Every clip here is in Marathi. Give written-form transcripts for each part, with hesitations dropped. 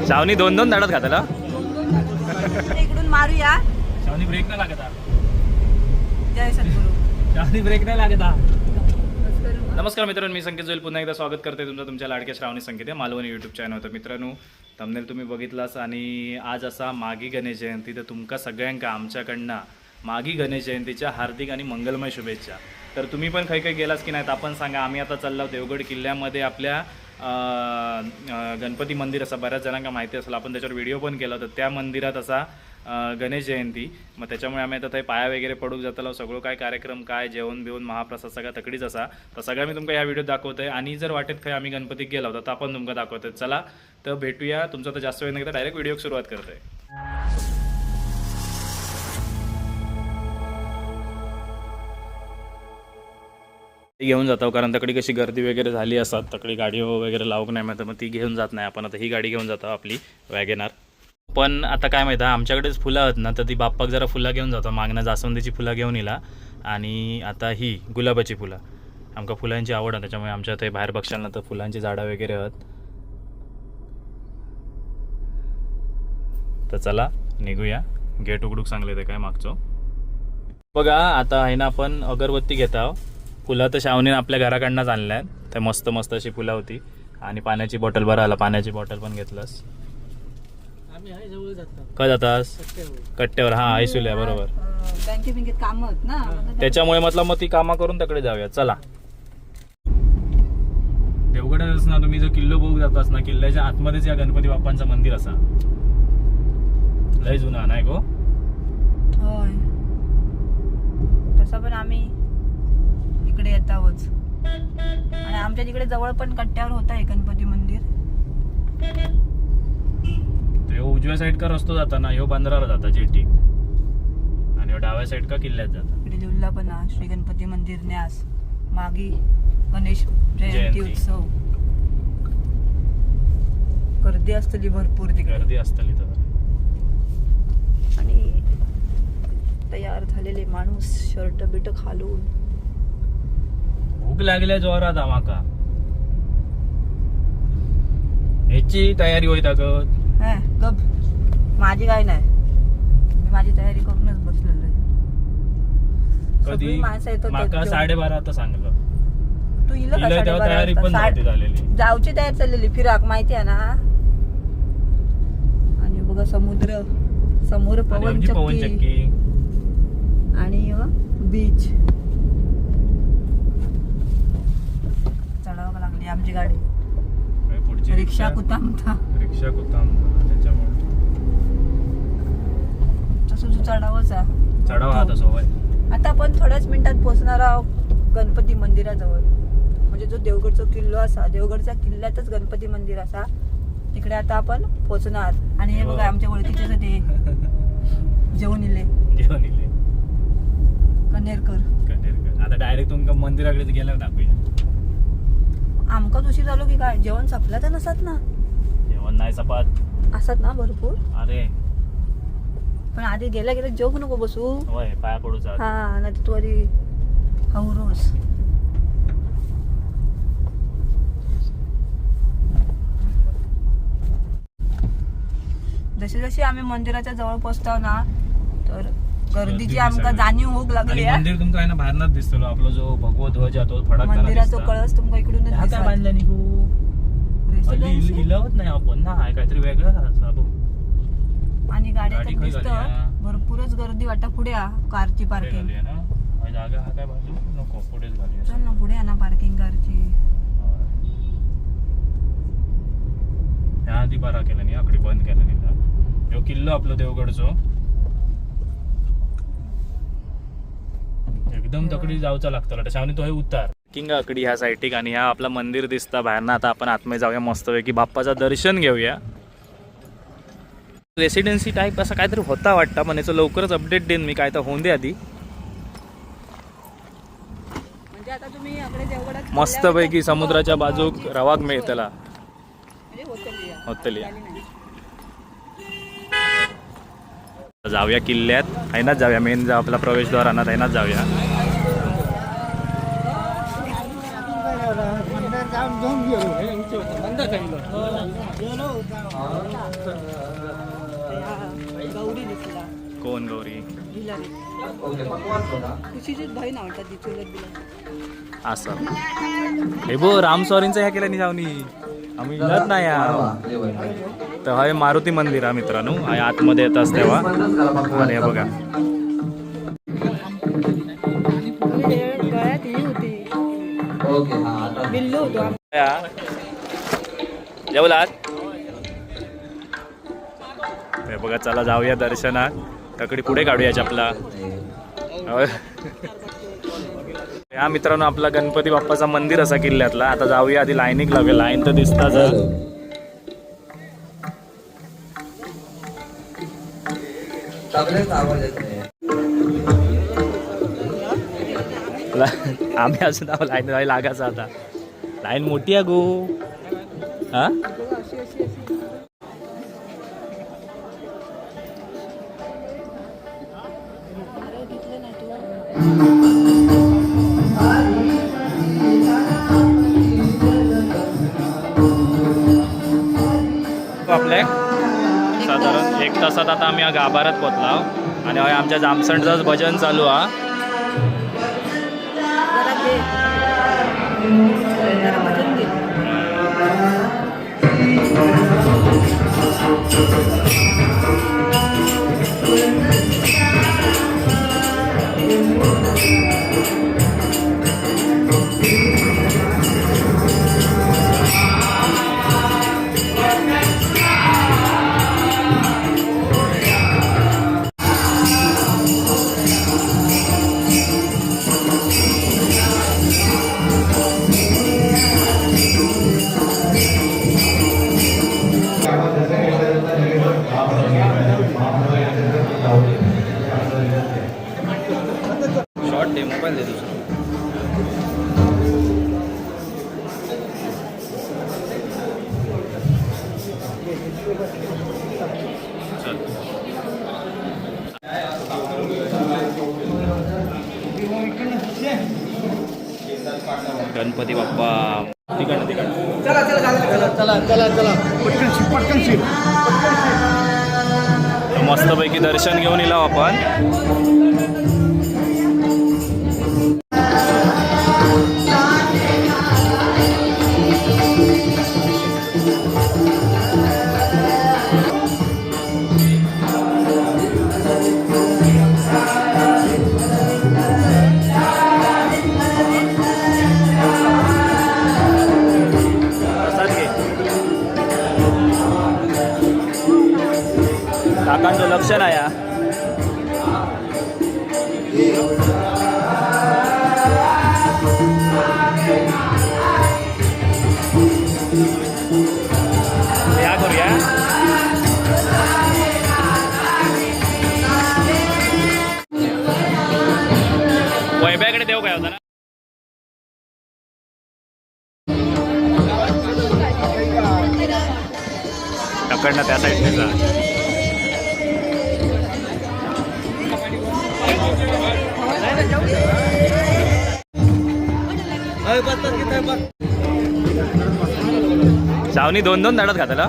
शावनी 2-2 धडत घातला. इकडून मारूया. शावनी ब्रेक नाही लागत. जय सद्गुरू. शावनी ब्रेक नाही लागत. नमस्कार मित्रांनो, मी संकेत जोईल पुन्हा एकदा स्वागत करते तुमच्या लाडक्या श्रावणी संकेत मालवणी यूट्यूब चॅनल. तर मित्रांनो, थंबनेल तुम्ही बघितलास आणि आज असा मागी गणेश जयंती. तर तुमका सगळ्यांका आमच्याकडनं मागी गणेश जयंतीच्या हार्दिक आणि मंगलमय शुभेच्छा. तर तुम्ही पण काही गेलास की नाहीत आपण सांगा. आम्ही आता चाललो देवगड किल्ल्यामध्ये आपल्या गणपती मंदिर असं बऱ्याच जणांना माहिती असेल, आपण त्याच्यावर व्हिडिओ पण केला. तर त्या मंदिरात असा गणेश जयंती. मग त्याच्यामुळे आम्ही आता थंय पाया वगैरे पडूक जातलो. सगळं काय कार्यक्रम काय जेवण बिवून महाप्रसाद सगळा तकडीच असा. तर सगळं मी तुमका ह्या व्हिडिओत दाखवतोय. आणि जर वाटेत काही आम्ही गणपतीक गेलो होतो तर आपण तुमका दाखवतोय. चला तर भेटूया. तुमचा तर जास्त वेळ नाही, डायरेक्ट व्हिडिओ सुरुवात करतोय. घेऊन जातो कारण तकडी कशी गर्दी वगैरे झाली असतात. तकडी गाडी वगैरे लावूक नाही माहिती, मग ती घेऊन जात नाही आपण. आता ही गाडी घेऊन जातो आपली वॅगेनार. पण आता काय माहिती आहे, आमच्याकडेच फुलं आहेत ना, तर ती बाप्पाक जरा फुलं घेऊन जातो. मागणं जास्वंदीची फुलं घेऊन येला आणि आता ही गुलाबाची फुलं. आमका फुलांची आवड आहे, त्याच्यामुळे आमच्या ते बाहेर बघशाल ना तर फुलांची झाडं वगैरे आहेत. तर चला निघूया. गेट उघडूक सांगले ते काय मागचो बघा. आता आहे ना आपण अगरबत्ती घेत आहोत. फुलं तर शावनीने आपल्या घराकडनंच आणल्या आहेत. तर मस्त मस्त अशी फुलं होती. आणि पाण्याची बॉटल बरं आला, पाण्याची बॉटल पण घेतलंस. काय जातास कट्ट्यावर? हा ऐसूल्या बरोबर. बँकेत काम आहेत ना, त्याच्यामुळे म्हटलं मग ती कामा करून तकडे जाऊया. चला देवगडच ना, तुम्ही जर किल्लो बघू जातास ना, किल्ल्याच्या आतमध्येच या गणपती बाप्पांचं मंदिर असा. लय जुना नाही गो. होय, तसं पण आम्ही इकडे येत आहोत. आणि आमच्या तिकडे जवळ पण कट्ट्यावर होत आहे गणपती मंदिर. ह्यो उजव्या साईड का रस्तो जाता ना, ह्यो बंदराला जाता जेटी. आणि ह्यो डाव्या साईड का किल्ल्यात जाता. इकडे लिहिला पण श्री गणपती मंदिर न्यास मागी गणेश जयंती उत्सव. गर्दी असतली भरपूर तिकडे. गर्दी असतली तर. आणि तयार झालेले माणूस शर्ट बिट घालून. भूक लागल्या जोरात आम्हाका. ह्याची तयारी होईत अगं. गप, माझी काय नाही, मी माझी तयारी करूनच बसलेलो आहे. कधी माणसं येतो माका 12:30 आता सांगलं. तू इल का? तयारी पण नव्हती झालेली. जाऊची तयारी चाललेली फिराक, माहिती आहे ना. आणि बघा समुद्र समोर, पवन चक्की आणि बीच. चढावं लागली आमची गाडी. रिक्षा कुतामता त्याच्यामुळे तसं चढावंच चढावा आता सोय. आता आपण थोड्याच मिनिटात पोहोचणार आहोत गणपती मंदिराजवळ. म्हणजे जो देवगडचा किल्लो असा, देवगडच्या किल्ल्यातच गणपती मंदिर असा, तिकडे आता आपण पोहोचणार. आणि हे बघा आमच्या ओळखीचे ते जेवण इले कनेरकर. आता डायरेक्ट तुमका मंदिराकडे गेल्यावर दाखवूया. आमकाच उशीर झालो की काय? जेवण संपलं तर नसत ना? जेवण नाही सपात असत ना भरपूर. अरे पण आधी गेल्या जेवू नको बसू. होय, पाया पडू जा. हा, नाही तू आधी खाऊ रोज. जशी जशी आम्ही मंदिराच्या जवळ पोहोचतो ना, तर गर्दीची आमका जाणीव होऊ लागली. मंदिर तुमका आहे ना बाहेरनच दिसतो. आपला जो भगवत ध्वज तो फडकताना मंदिराचा कळस तुमका इकडूनच दिसतो. काय बांधला नी इलवत नाही आपण ना, काहीतरी वेगळं. आणि गाड्या भरपूरच गर्दी वाटत. पुढे कारची पार्किंग जागा हा काय बाजू नको, पुढेच घालूया. चल ना पुढे ना पार्किंग कारची. ह्या आधी बारा केला नाही, आकडे बंद केला नाही. जो किल्लो आपलं देवगडचो एकदम तकडी जाऊचा लागतो. शावनी तो हे उतार किंग आकडी ह्या साईटिक. आणि ह्या आपला मंदिर दिसता बाहेरना. आता आपण आतमध्ये जाऊया, मस्तपैकी बाप्पाचं दर्शन घेऊया. रेसिडेन्सी टाईप असं काहीतरी होता वाटतं. पण याचं लवकरच अपडेट देईन मी, काय तर होऊन दे आधी. मस्तपैकी समुद्राच्या बाजूक रवाक मिळतला होतली. जाऊया किल्ल्यात, हैनाच जाऊया. मेन जा आपला प्रवेशद्वार आणत हैनाच जाऊया. गौरी दिसला कोण गौरी? खुशीचीच बहीण आवडतात ती चुलत बिला. असं हे बो राम स्वारींचं ह्या केलं निजावनी आम्ही इलाच नाही यार. तर हा मारुती मंदिर आहे मित्रांनो, हा आतमध्ये येतात तेव्हा. आणि हे बघा गळ्यात ही होती बिल्लू होतो. जेवलात? हे बघा चला जाऊया दर्शनात. तकडी पुढे काढूया चपला. या मित्रांनो आपला गणपती बाप्पाचा मंदिर असा किल्ल्यातला. आता जाऊया आधी लाईनिक लावूया. लाईन तर दिसताच. आम्ही अजून लाईन लागायचं आता. लाईन मोठी आहे गो. हा आपले साधारण 1 तासात आता आम्ही गाभाऱ्यात पोचला आणि आमच्या जामसंडचंच भजन चालू हा. शॉर्ट दे मोबाईल दे दुसरा. गणपती बाप्पा तिकडनं चला पटकन मस्तपैकी दर्शन घेऊन येलो आपण. काकांचं लक्ष नाही या. या करूया. वैभ्याकडे देऊ काय होता ना. टकडनं त्या साईडने जा. सावनी 2-2 धाडत घातला.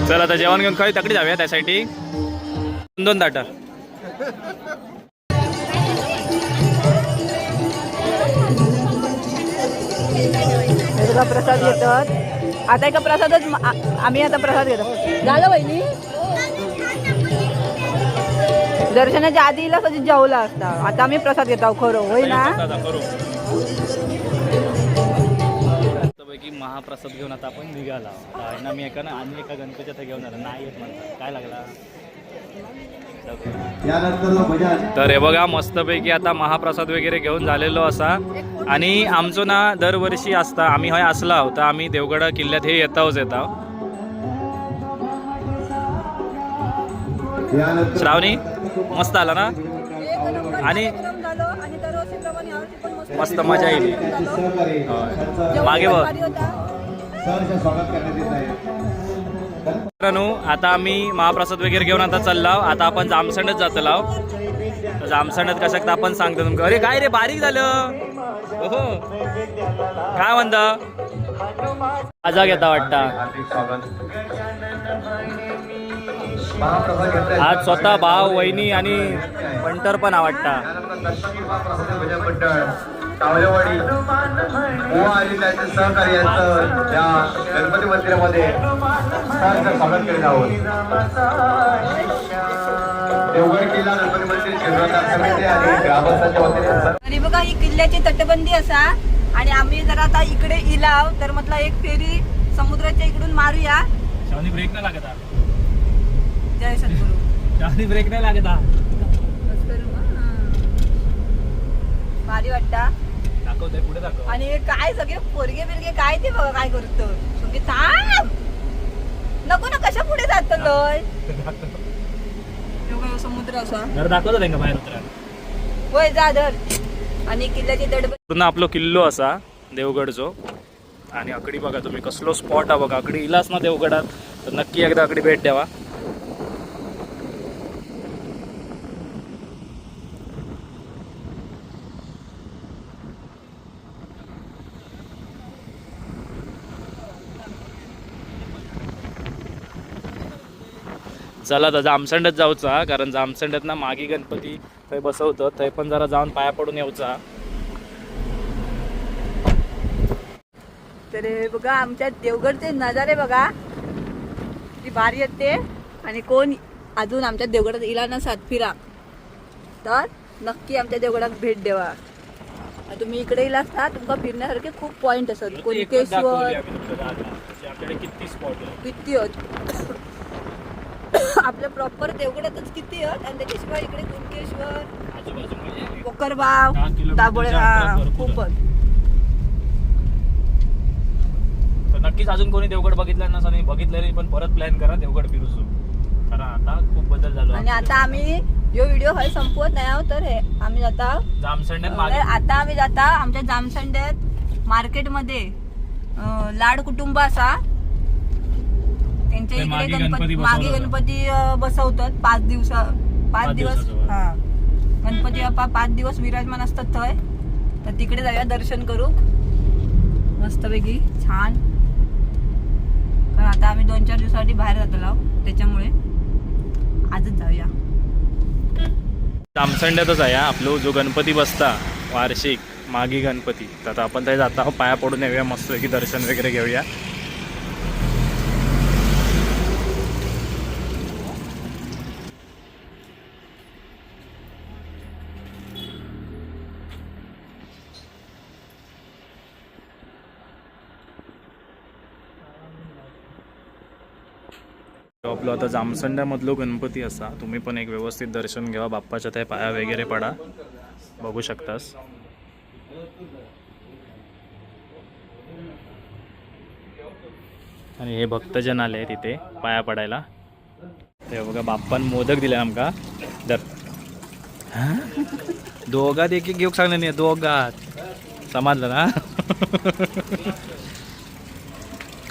चला आता जेवण घेऊन काही तकडी जाऊया त्यासाठी. 2 ताटं. प्रसाद घेतात आता. एका प्रसादच आम्ही आता प्रसाद घेतो. झालं वहिनी दर्शनाच्या आधीला कधी जेवला असता. आता आम्ही प्रसाद घेतो खरं होय ना. पैकी महाप्रसाद घेऊन आता आपण निघाला. मी एका गणपतीच्या घेऊन आला नाही येत म्हणतात. काय लागला तर हे बघा मस्तपैकी आता महाप्रसाद वगैरे घेऊन झालेलो असा आणि आमचं ना दरवर्षी असता आम्ही हय असला होता आम्ही देवगड किल्ल्यात हे येतावच येता श्रावणी मस्त आला ना आणि मस्त मजा येईल मागे बघ मित्रांनो आता आम्ही महाप्रसाद वगैरे घेऊन आता चाललाव आता आपण जामसंडच जातो लाव जामसंडत कशात आपण सांगतो तुमका अरे काय रे बारीक झालं हो काय म्हणता मजा घेता वाटता आज स्वतः भाव वहिनी आणि पंटर पण आवडता कावलेवाडी आणि त्यांच्या सहकार्यांचं या गणपती मंदिरामध्ये स्वागत करीत आहोत. देवगड किल्ला गणपती मंदिर जीर्णोद्धार समिती आणि ग्रामस्थांच्या वतीने आणि बघा ही किल्ल्याची तटबंदी असा आणि आम्ही जर आता इकडे इलाव तर म्हटलं एक फेरी समुद्राच्या इकडून मारूया. ब्रेक नाही लागत जय सद्गुरू. ब्रेक नाही लागत भारी वाटता दाखवते पुढे दाखव आणि काय सगळे पोरगे बिरगे काय ते बघा काय करतो सगळे थांब नको ना कशा पुढे जात लय समुद्र असा घर दाखवतो त्यांना बाहेर उतरा होय जा धर आणि किल्ल्याची तटबंदी पूर्ण आपलो किल्लो असा देवगडचो आणि अकडी बघा तुम्ही कसलो स्पॉट हा बघा अकडी इलास ना देवगडात तर नक्की एकदा अकडी भेट द्यावा. चला तर जामसंडत जाऊचा कारण जामसंडत ना मागी गणपती थंय बसवतं थंय पण जरा जाऊन पाया पडून येऊचा. तर हे बघा आमच्या देवगडचे नजारे बघा की भारी येते आणि कोण अजून आमच्या देवगडात इला नसात फिरा तर नक्की आमच्या देवगडात भेट द्यावा. तुम्ही इकडे इला असता तुमका फिरण्यासारखे खूप पॉइंट असतात कोणकेश्वर किती स्पॉट किती आपल्या प्रॉपर देवगडातच किती आणि त्याच्याशिवाय इकडे कुणकेश्वर कोकरबाव दाभोळे खूपच. तर नक्कीच अजून कोणी देवगड बघितला नसा नाही बघितलेली पण परत प्लॅन करा देवगड फिरूसू कारण आता खूप बदल झालो आणि आता आम्ही जो व्हिडिओ हय संपवत नाही आहोत तर हे आम्ही जाता जामसंड्यात आता आम्ही जाता आमच्या जामसंड्यात मार्केटमध्ये लाड कुटुंब असा त्यांच्या इकडे गणपती मागे गणपती बसवतात 5 दिवस हा गणपती बाप्पा 5 दिवस विराजमान असतात थंय तर तिकडे जाऊया दर्शन करू मस्तपैकी छान कारण आता आम्ही 2-4 दिवसासाठी बाहेर जातो त्याच्यामुळे आजच जाऊया. जामसंड्यातच आहे आपलो जो गणपती बसता वार्षिक मागी गणपती तर आपण ते जाता पाया पडून येऊया मस्तपैकी दर्शन वगैरे घेऊया. आपलं आता जामसंड्यामधलो गणपती असा तुम्ही पण एक व्यवस्थित दर्शन घ्यावा बाप्पाच्या त्या पाया वगैरे पडा बघू शकतास. आणि हे भक्तजन आले तिथे पाया पडायला ते बघा बाप्पान मोदक दिले आमका दर दोघात एक घेऊ सांगलं नाही दोघात समजलं ना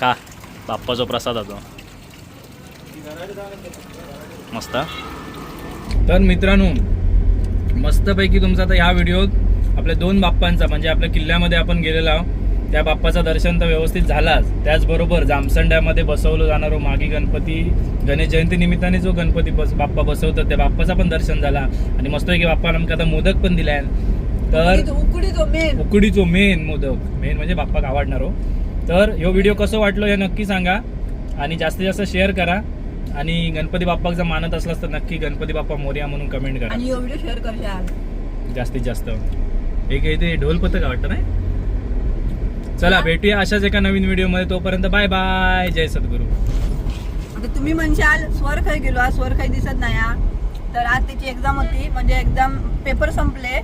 का बाप्पाचा प्रसाद होतो मस्त. तर मित्रांनो मस्तपैकी तुमचा आता ह्या व्हिडिओत आपल्या 2 बाप्पांचा म्हणजे आपल्या किल्ल्यामध्ये आपण गेलेलो आहोत त्या बाप्पाचं दर्शन तर व्यवस्थित झालाच त्याचबरोबर जामसंड्यामध्ये बसवलं जाणारो मागी गणपती गणेश जयंती निमित्ताने जो गणपती बाप्पा बसवतात त्या बाप्पाचा पण दर्शन झाला आणि मस्तपैकी बाप्पाने आमका आता मोदक पण दिलाय. तर उकडीचो मेन मोदक मेन म्हणजे बाप्पाक आवडणारो. तर ह्यो व्हिडिओ कसं वाटलो हे नक्की सांगा आणि जास्तीत जास्त शेअर करा आणि गणपती बाप्पाक जर मानत असलास तर नक्की गणपती बाप्पा मोरया म्हणून कमेंट करा आणि व्हिडिओ शेअर करशाल जास्तीत जास्त. एक इथे ढोल पथक वाटतं नाही. चला भेटूया अशाच एका नवीन व्हिडिओ मध्ये तोपर्यंत बाय बाय जय सद्गुरू. आता तुम्ही म्हणशाल स्वर खाई गेलो स्वर खाई दिसत नाही तर आज त्याची एक्झाम होती, म्हणजे एक्झाम पेपर संपले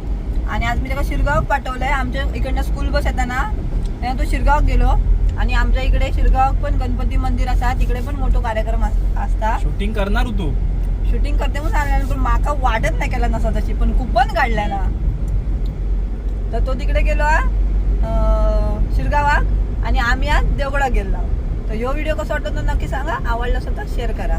आणि आज मी त्याला शिरगाव पाठवलंय. आमच्या इकडनं स्कूल बस येताना त्याने तो शिरगाव गेलो आणि आमच्या इकडे शिरगाव पण गणपती मंदिर असा, तिकडे पण मोठा कार्यक्रम असता. शूटिंग करणार तू? शूटिंग करते म्हणून सांगणार, पण माका वाटत नाही केला नसा तशी, पण कुपन काढल्या ना. तर तो तिकडे गेलो शिरगावाक आणि आम्ही आज देवगडात गेलो. तर ह्यो व्हिडिओ कसा वाटतो नक्की सांगा. आवडला असेल तर शेअर करा.